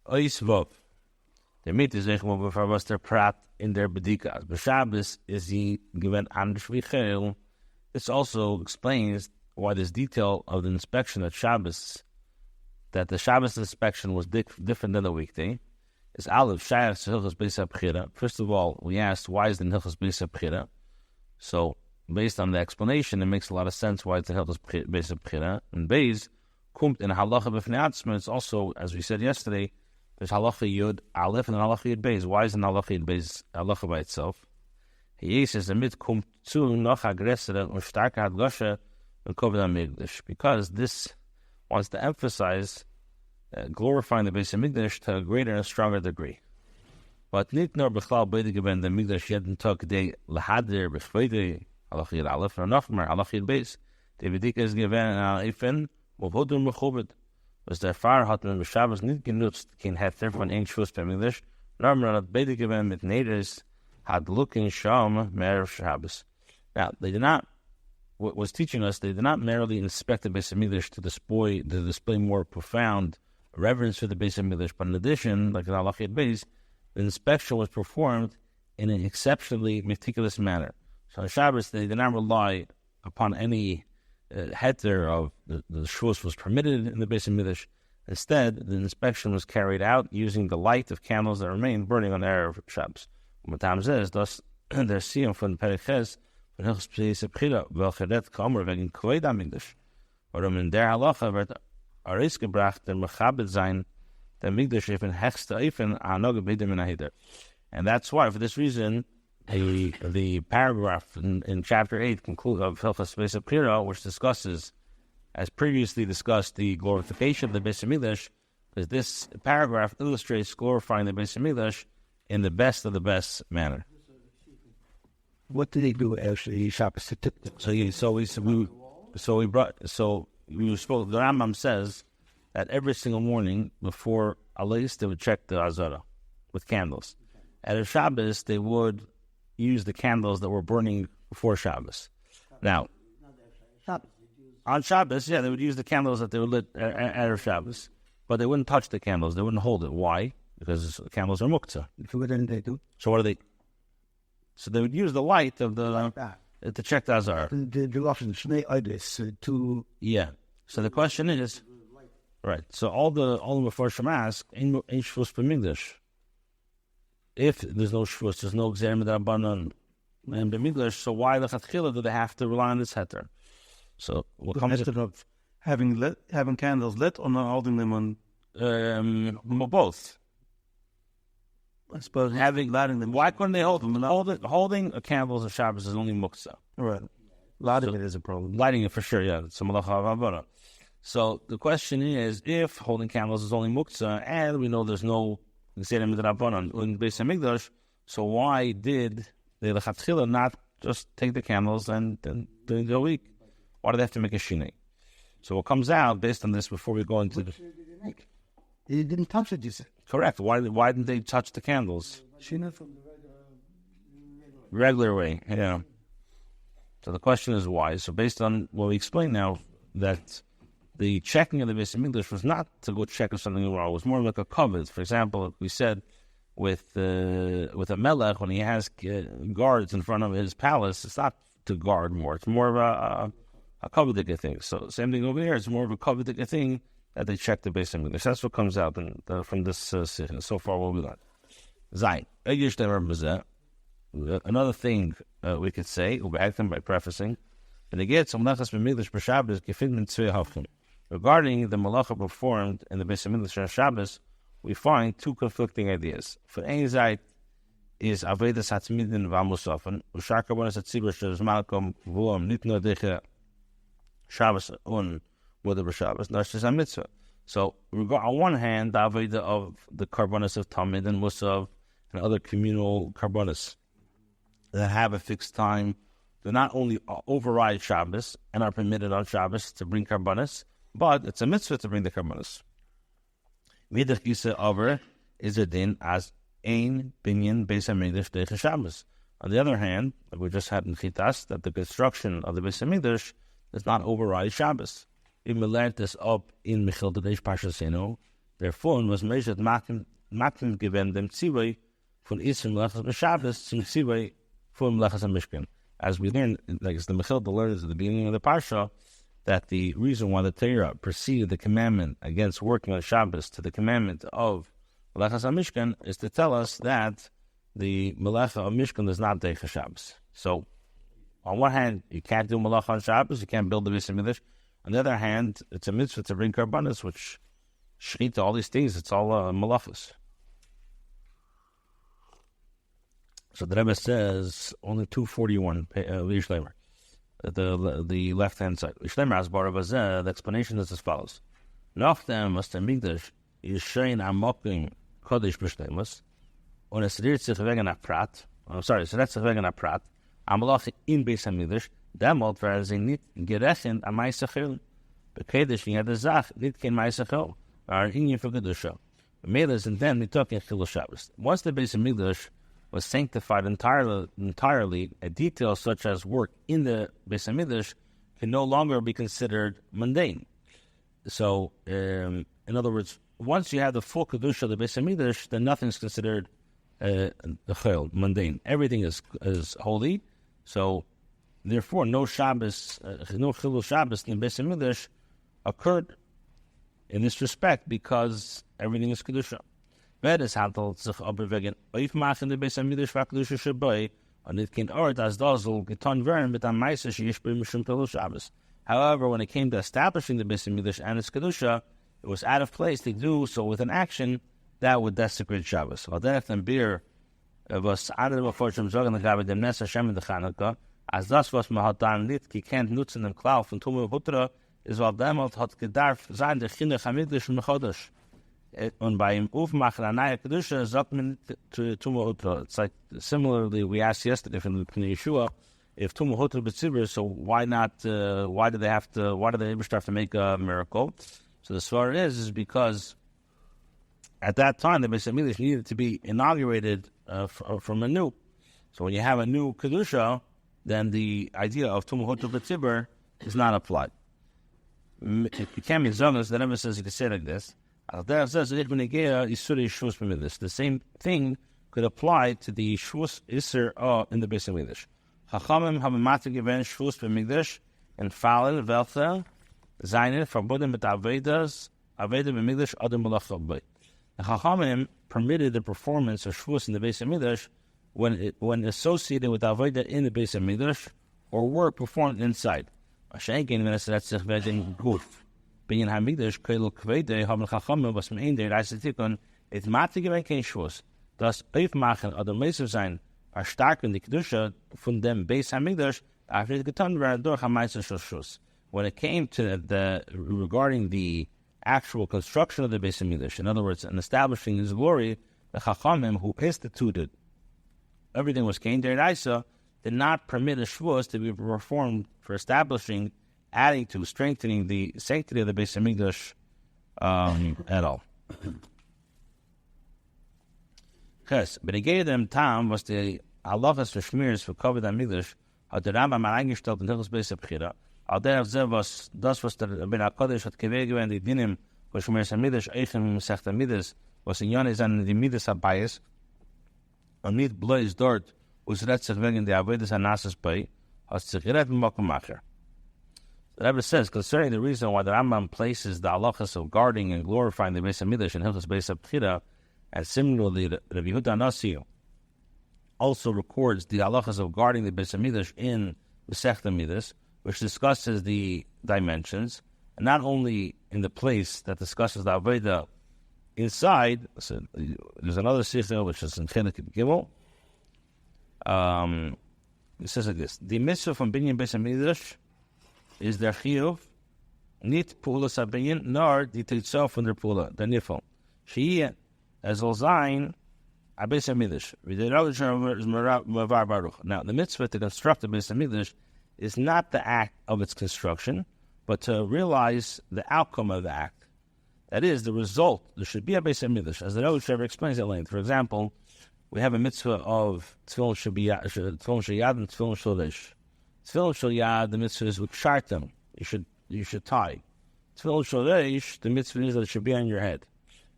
Ois Vov. Der mit is echt wel voor was der praat in der Bedikas. But Shabbos is he given anders Vayakhel. This also explains why this detail of the inspection at Shabbos, that the Shabbos inspection was different than the weekday, is Aleph Shayach Hilchos Beis HaBchira. First of all, we asked, why is the Hilchos Beis HaBchira? So, based on the explanation, it makes a lot of sense why it's the Hilchos Beis HaBchira. And Beis, Kumt in Halacha B'fnei Atzma, it's also, as we said yesterday, there's Halacha Yud Aleph and Halacha Yud Beis. Why isn't Halacha Yud Beis Halacha by itself? He says, Kumt zu noch aggressere und starke Hadgasha and Koved HaMikdash. Because this wants to emphasize glorifying the Beis HaMikdash to a greater and stronger degree. But nicht nur Bechlal Beide geben der Mikdash jeden Tag de Lahadir Bechveide Halacha Yud Aleph or noch mehr Halacha Yud Beis. Die Vedika ist given an Eifen Movodum Mechubed. Was der Fahrer hat man Shabbos nicht genutzt, kein Hefter von ein Schuss beim Mikdash, nur man hat Beide geben mit Neders had looking Sham Mer Shabbos. Now, they did not, what was teaching us, they did not merely inspect the Beis HaMikdash to display more profound reverence for the Beis HaMikdash, but in addition, like in Halacha Yud Beis, the inspection was performed in an exceptionally meticulous manner. So on Shabbos, they did not rely upon any heter of the shvus was permitted in the Beis HaMikdash. Instead, the inspection was carried out using the light of candles that remained burning on the Erev Shabbos. Matam says, thus, der Siyam von Periches, von Hilchos Beis HaBchira, welche redt kamer wegen Koved HaMikdash. Warum in der Halacha wird gebracht, der Mechabed sein, der Mikdash even hechste Eifen anoge bidem in Ahider. And that's why, for this reason, the paragraph in chapter 8 of Hilchos Beis HaBchira, which discusses, as previously discussed, the glorification of the Beis HaMikdash, because this paragraph illustrates glorifying the Beis HaMikdash in the best of the best manner. What did he do actually? Shabbos. The Rambam says that every single morning before Alais, they would check the Azara with candles. At Shabbos, they would use the candles that were burning before Shabbos. Now, on Shabbos, they would use the candles that they were lit at Shabbos, but they wouldn't touch the candles. They wouldn't hold it. Why? Because the candles are muktzah. So what did they do? So what do they? So they would use the light of the to check the Azar. Yeah. So the question is, right? So all the Mefarshim ask, ain't shvus b'mikdash. If there's no shvus, there's no gzerim d'Rabbanan and b'mikdash. So why lechatchila do they have to rely on this heter? So what comes of having candles lit or not holding them on? Both. I suppose lighting them. Why couldn't they hold them? Holding a candles of Shabbos is only muktzah. Right. Lighting it is a problem. Lighting it for sure, yeah. It's a malacha avavara. So the question is, if holding candles is only muktzah, and we know there's no gzerim d'Rabbanan in Beis HaMikdash, so why did the lechatchila not just take the candles and during the week? Why do they have to make a shinei? So what comes out based on this before we go into the... He didn't touch it, you said. Correct. Why didn't they touch the candles? Shina from the regular way, yeah. So the question is why. So based on what we explained now, that the checking of the Beis HaMikdash was not to go check if something was wrong. It was more like a covet. For example, we said with a melech, when he has guards in front of his palace, it's not to guard more. It's more of a covetic thing. So same thing over here. It's more of a covetic thing that they check the Beis HaMikdash. That's what comes out from this so far what we learned. Zayin. Another thing we could say, by prefacing, regarding the malacha performed in the Beis HaMikdash on Shabbos, we find two conflicting ideas. For one side is Avedas Hatzmidin V'Amusofen, Ushar Karbonos HaTzibur Shes Malkom V'Om Nitno Deche Shabbos Un Moeder B'Shabbos Nashis HaMitzvah. So, on one hand, the Aveda of the Karbonos of Tamid and Musav and other communal Karbonos that have a fixed time, they not only override Shabbos and are permitted on Shabbos to bring Karbonos, but it's a mitzvah to bring the Karbonos. Midach Gisa over is a din as ein binyan Beis HaMikdash deche Shabbos. On the other hand, like we just had in Chitas, that the construction of the Beis HaMikdash does not override Shabbos. If we learned this up in Mechil Dedesh Parshasenu, Therefore, was measured Makim given them Tzivay von Isra Melechas Shabbos zum Tzivay von Melechas Mishkan. As we learned, like the Mechilta learns at the beginning of the Parsha, that the reason why the Torah preceded the commandment against working on Shabbos to the commandment of Melechas Mishkan is to tell us that the Melecha of Mishkan is not Deicha Shabbos. So, on one hand, you can't do Melecha on Shabbos, you can't build the Beis HaMikdash. On the other hand, it's a mitzvah to bring karbanos, which Shechita, all these things, it's all Melechas. So the Rebbe says, only 241, Yishlemer, the left-hand side. Yishlemer as Baravazeh, the explanation is as follows. Nachdem was der Mikdash Yishein Amokim Kodesh B'Shleimus, und es rührt sich wegen a Prat, es rührt sich wegen a Prat, am Malachi in Beis HaMikdash, demult wäre sie nicht gerechnet am Meisachil. Bekedesh, wie hat er gesagt, nicht kein Meisachil, war in Ingen für Kedusha. Meles and then we took in Chilul Shabbos. Once the Beis HaMikdash was sanctified entirely, a detail such as work in the Beis HaMikdash can no longer be considered mundane. So, in other words, once you have the full Kedusha of the Beis HaMikdash, then nothing is considered mundane. Everything is holy. So, therefore, no Shabbos, no Chilul Shabbos in the Beis HaMikdash occurred in this respect because everything is Kedusha. Wer es handelt sich aber wegen Aufmachen der Beis HaMikdash war Kedusha Shabbai und it can ort as das soll getan werden mit einem Meister Shishbei Mishum Chilul Shabbos. However, when it came to establishing the Beis HaMikdash and its Kedusha, it was out of place to do so with an action that would desecrate Shabbos. While derech den Bier was andere Beforschung sagen, da gab dem Nes Hashem in der Chanukah, als das, was man hat dann nicht gekannt nutzen im Klau von Tumah Hutra, ist, weil damals hat gedarf sein, der Kinder Hamikdash und Mechodesh. Und bei ihm Aufmachen an neue Kedusha sagt man to Tumah Hutra. It's like, similarly, we asked yesterday from Yeshua, if Tumah Hutra B'tzibur, so why not, why do they have to make a miracle? So the svar is because at that time, the Beis HaMikdash needed to be inaugurated from anew. So when you have a new Kedusha, then the idea of Tumah Hutra B'tzibur is not applied. You can't be zonas, the Rebbe says you can say like this. The same thing could apply to the Shvus Isser in the Beis HaMikdash. Chachamim haben Mathe given Shvus b'Mikdash and Falel, Velcha, Zayin, verboten mit Avedas, Aveda b'Mikdash, Adam Malach Bay. The Chachamim permitted the performance of Shvus in the Beis HaMikdash when associated with Aveda in the Beis HaMikdash or work performed inside. Schenken, wenn es sich wegen Guf. Bin in Hamikdash, Kolel Kvede, haben Chachamim, was man in der Reise tikon, et Mathe gewinnt kein Schwuss. Das Aufmachen oder Meister sein, erstarken die Kedusha von dem Beis HaMikdash, after it getan werden durch am Meister Schuss. When it came to regarding the actual construction of the Beis HaMikdash, in other words, in establishing his glory, the Chachamim who instituted everything was Kain der Reise, did not permit a Shavuos to be performed for establishing, adding to, strengthening the sanctity of the Beis HaMikdash at all. Yes, but he gave them time was the halachas for shmiras for covered HaMikdash hat der Rambam eingestellt in Hilchos Beis HaBchira. Al der was das was der Ben HaKodesh hat gewählt gewesen, die Dinim for shmiras HaMikdash Eichem Mesech HaMikdash was in Yonis an die Midas HaBayis und nicht bloß dort us redt sich wegen der Avodas HaNasas bei, has sich gered mit Mokum Macher. The Rebbe says, concerning the reason why the Rambam places the halachas of guarding and glorifying the Beis HaMikdash in Hilchos Beis HaBchira, and similarly, Rabbi Yehuda Nasi also records the halachas of guarding the Beis HaMikdash in Mesech HaMidas, which discusses the dimensions, and not only in the place that discusses the Avodah inside. So there's another Sichah, which is in Chelik Gimel. It says like this: the mitzvah from binyan Beis HaMikdash is der chiyuv, nit pulas habinyan, nor die teitzof von der pula, der nifel. She as al zayin a Beis HaMikdash. Now, the mitzvah to construct the Beis HaMikdash is not the act of its construction, but to realize the outcome of the act. That is, the result. There should be a Beis HaMikdash, as the Rosh explains at length. For example, we have a mitzvah of tefillin sheyad and tefillin shalish. Tefillin sheyad, the mitzvah is with shartim. You should tie. Tefillin shalish, the mitzvah is that it should be on your head.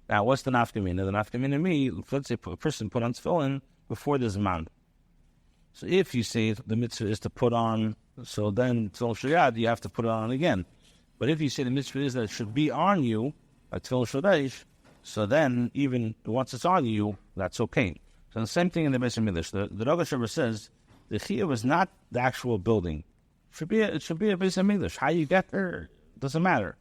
Now, what's the nafkamina? The nafkamina, let's say a person put on tefillin before the Zman. So if you say the mitzvah is to put on, so then tefillin shayad, you have to put it on again. But if you say the mitzvah is that it should be on you, like tefillin shodesh, so then even once it's on you, that's okay. So the same thing in the Beis HaMikdash. The Rosh Hashanah says the chiyuv is not the actual building. It should be a Beis HaMikdash. How you get there doesn't matter.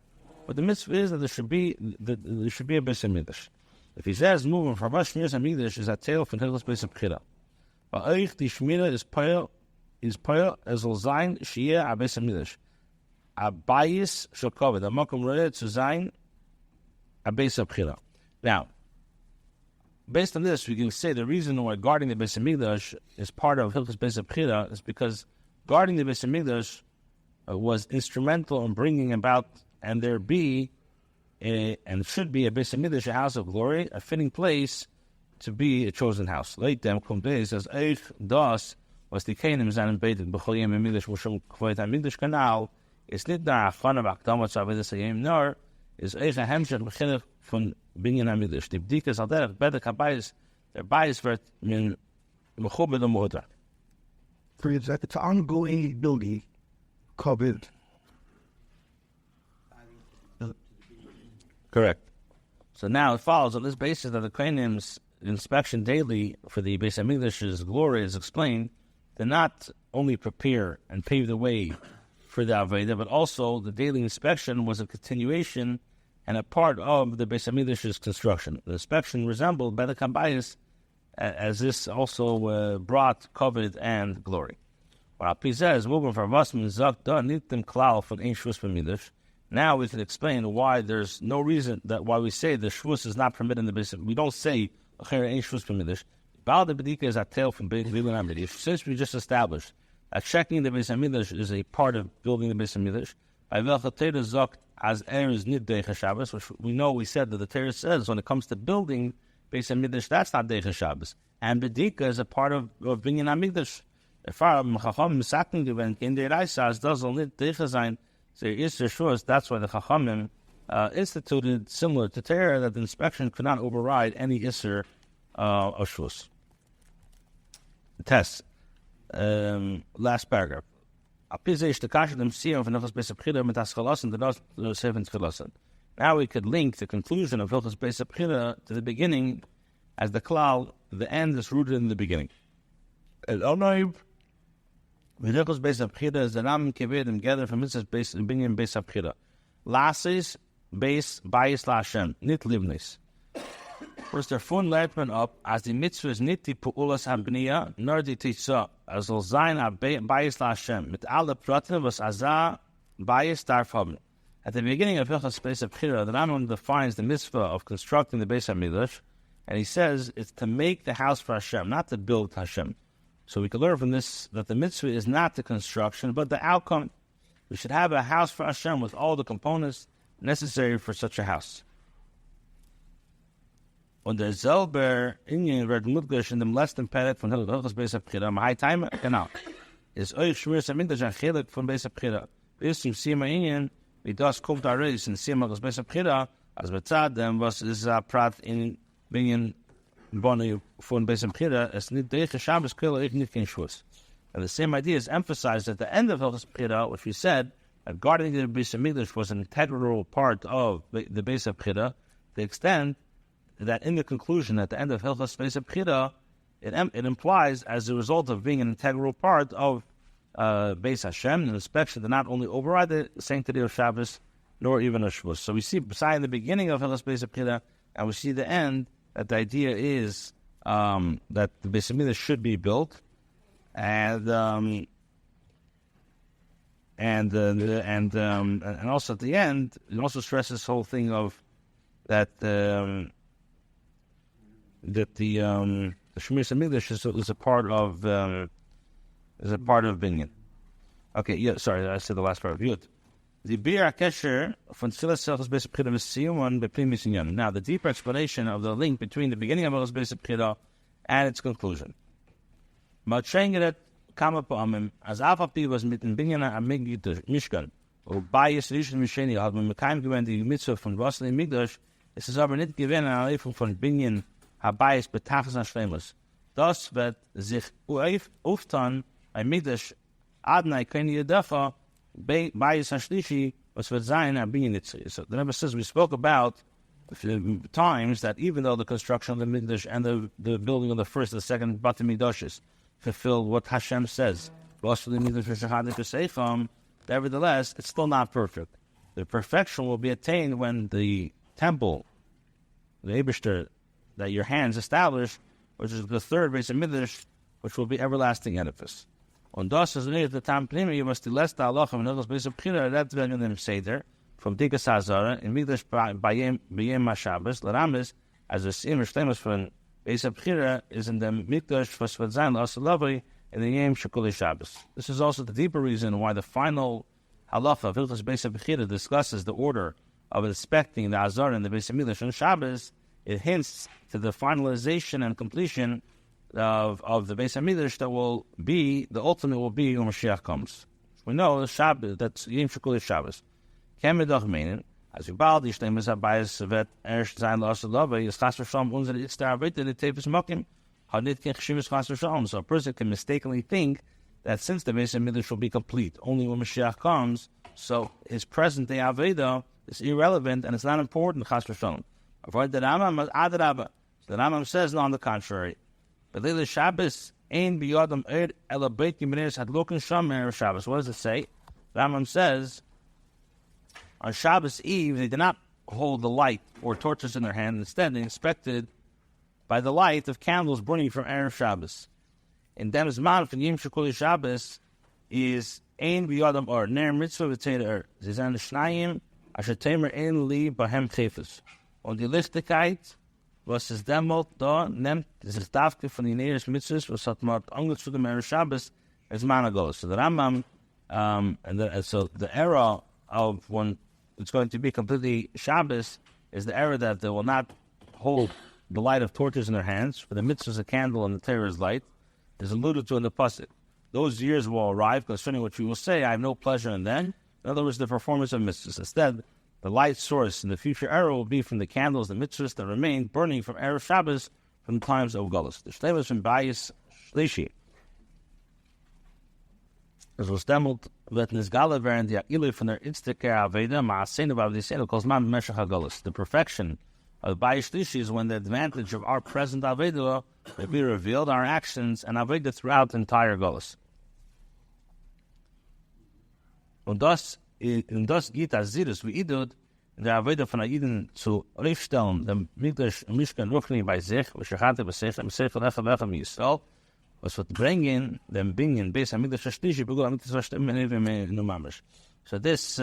But the mitzvah is that there should be a Beis HaMikdash. If he says moving from Rosh HaMikdash is a tail from Hilchos Beis HaBechira. But Eich the Shmira is poil as will sein shiyeh a Beis HaMikdash. A bayis shall cover the makom roeh to sein a Beis HaBechira. Now, based on this, we can say the reason why guarding the Beis HaMikdash is part of Hilchos Beis HaBechira is because guarding the Beis HaMikdash was instrumental in bringing about, and there be, and should be a Beis HaMikdash, a house of glory, a fitting place to be a chosen house. Late them come days as Eich das was the Kanim Zan baited B'chol Yem HaMikdash Mushum Kvoit HaMikdash Kanal is not dar Achana B'Akdamat Zavedes HaYem nor is Eich a Hemshech B'Chinech von Binyan HaMikdash. Die B'dika is al derech bedek HaBayis, der Bayis wird min Mechubed HaMuhudra. For example, it's an ongoing building covered. Correct. So now it follows on this basis that the Kohenim's inspection daily for the Beis HaMikdash's glory is explained to not only prepare and pave the way for the Aveda, but also the daily inspection was a continuation and a part of the Beis HaMikdash's construction. The inspection resembled Bedek HaBayis, as this also brought covet and glory. Now we can explain why there's no reason that why we say the shvus is not permitted in the Beis. We don't say since we just established that checking the Beis HaMikdash is a part of building the Beis HaMikdash, which we know we said that the Torah says when it comes to building Beis HaMikdash, that's not Deicha Shabbos. And Bedika is a part of Binyan HaMikdash. If Chacham Misakin given in the Reisas does only Deicha sein, so that's why the Chachamim instituted, similar to Torah, that the inspection could not override any Isser of Shvus. Test. Last paragraph. Now we could link the conclusion of Hilchos Beis HaBechira to the beginning, as the klal, the end is rooted in the beginning. El Onoib, Hilchos Beis HaBechira is the Ram Kevedim together from Mitzvahs Binyan Beis HaBechira. Lasis Beis Bayis LaHashem, Nit Livnis. First, der Fun lernt man up, as the mitzvah is nicht die Pu'ulas HaBniya, nor die Titzah, as soll sein a Bayis LaHashem, mit alle Praten, was Azah Bayis darf haben. At the beginning of Hilchos Beis HaBechira, the Rambam defines the mitzvah of constructing the Beis HaMikdash, and he says it's to make the house for Hashem, not to build Hashem. So we can learn from this that the mitzvah is not the construction, but the outcome. We should have a house for Hashem with all the components necessary for such a house. Und der selber Inyan wird mutgesch in dem letzten Peret von Hilchos Beis HaBechira, am high time, genau, ist euch Shmiras HaMikdash ein Chelik von Beis HaBechira. Bis zum Sima Inyan, wie das kommt da raus in Sima Beis HaBechira, als bezahlt dem, was ist Prat in Binyan Boni von Beis HaBechira, es nicht Deiche Shabbos Kila, ich nicht kein Schuss. And the same idea is emphasized at the end of Hilchos HaBechira, which we said that guarding the Beis HaMikdash was an integral part of the Beis HaBechira, to the extent that in the conclusion at the end of Hilchos Beis HaBechira, it implies as a result of being an integral part of Beis Hashem, an inspection to not only override the sanctity of Shabbos, nor even a Shavuos. So we see beside the beginning of Hilchos Beis HaBechira, and we see the end, that the idea is that the Beis HaMikdash should be built, and also at the end, it also stresses this whole thing of that the Shmiras HaMikdash is a part of Binyan. Okay, yeah, sorry, I said the last part of Yud. The Bir HaKesher von Tzilas Hilchos Beis HaBechira v'Siyuman b'Pnimis Inyan. Now, the deeper explanation of the link between the beginning of Hilchos Beis HaBechira and its conclusion. Ma'atshengeret kama pa'amim, as Afapi was mit in Binyan HaMikdash Mishkan, or Bayis Rishon Misheni, hat man mekayim gewend die Mitzvah von Vayakhel Mikdash, Es ist aber nicht gewähnt an der Leifung von Binyan Habayis betachas an Shlemus. Das wird sich auftan bei Mikdash Adnai Keni Yedafa Bayis HaShlishi, was wird sein an Binyan Nitzri. So the Rebbe says we spoke about times that even though the construction of the Mikdash and the building of the first and the second Bate Mikdashes fulfilled what Hashem says, nevertheless, it's still not perfect. The perfection will be attained when the temple, the Eibishter, that your hands establish, which is the third Beis HaMikdash, which will be everlasting edifice. On das is near the time prima, you must less the Allah and others Beis HaBchira, that's when them Seder, from Dikas Hazara, in Mikdash Bayem HaShabbos, Laramis, as a Sim Shlemus from Beis HaBchira is in the Mikdash for Svadzain L'Asalavi in the Yom Shekuli Shabbos. This is also the deeper reason why the final halacha of Hilchos Beis HaBchira discusses the order of inspecting the Azar and the Beis HaMikdash on Shabbos. It hints to the finalization and completion of the Beis HaMikdash that will be, the ultimate will be when Mashiach comes. We know the Shabbos, that's Yom Shekuli Shabbos. Kemedach meinen, as we bald, die Stemmes Habayis wird erst sein lassen, is Chas V'Shalom unsere Itzter Avita, the Tefes Mokim, hat nicht kein Cheshimus Chas V'Shalom. So a person can mistakenly think that since the Beis HaMikdash will be complete only when Mashiach comes, so his present-day Aveda is irrelevant and it's not important, Chas V'Shalom. Avoid the Rambam, Adarabba. The Rambam says, no, on the contrary. But Leila Shabbos, Ein B'Yodam Eid Ela Beit Yimiris Had Loken Sham Erev Shabbos. What does it say? The Rambam says, on Shabbos Eve, they did not hold the light or torches in their hand. Instead, they inspected by the light of candles burning from Erev Shabbos. In Demis Man from Yom Shekuli Shabbos is Ein B'Yodam Or Ner Mitzvah V'Teir Er. Zizan Shnayim Asher Temer Ein Li Bahem Chefes. Und die Lichtigkeit, was es dämmelt da, nimmt sich Davke von den Eres Mitzvahs, was hat man angezogen Erev Shabbos, is Managos. So the Rambam, so the era of when it's going to be completely Shabbos is the era that they will not hold the light of torches in their hands, for the mitzvah is a candle and the Torah is light, is alluded to in the pasuk. Those years will arrive concerning which we will say, I have no pleasure in them. In other words, the performance of mitzvahs. Instead, the light source in the future era will be from the candles, the mitzvahs that remain burning from Erev Shabbos from the times of Golus. The Shtevas from Bayis Shlishi. Es was dämmelt, wird Nizgala werden die Akile von der Itzteker Aveda, Ma'asenu B'Avdisenu, Kos Man B'Meshach HaGolus. The perfection of Bayis Shlishi is when the advantage of our present Aveda will be revealed, our actions, and Aveda throughout the entire Golus. Und das geht als Zirus wie Idud, in der Aveda von Aiden zu Riefstellen, dem Mikdash und Mishkan Ruchni bei sich, was Shechate bei sich, im Seichel Echa Bechem Yisrael, was wird bringen, dem Binyan, Beis HaMikdash HaShlishi, Begul HaMikdash HaShtem, and Numamish. So this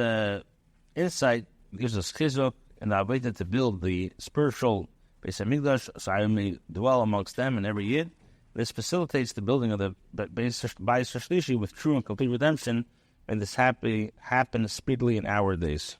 insight gives us chizuk and the Aveda to build the spiritual Beis HaMikdash, so I may dwell amongst them in every Yid. This facilitates the building of the Beis HaShlishi with true and complete redemption, and this happens speedily in our days.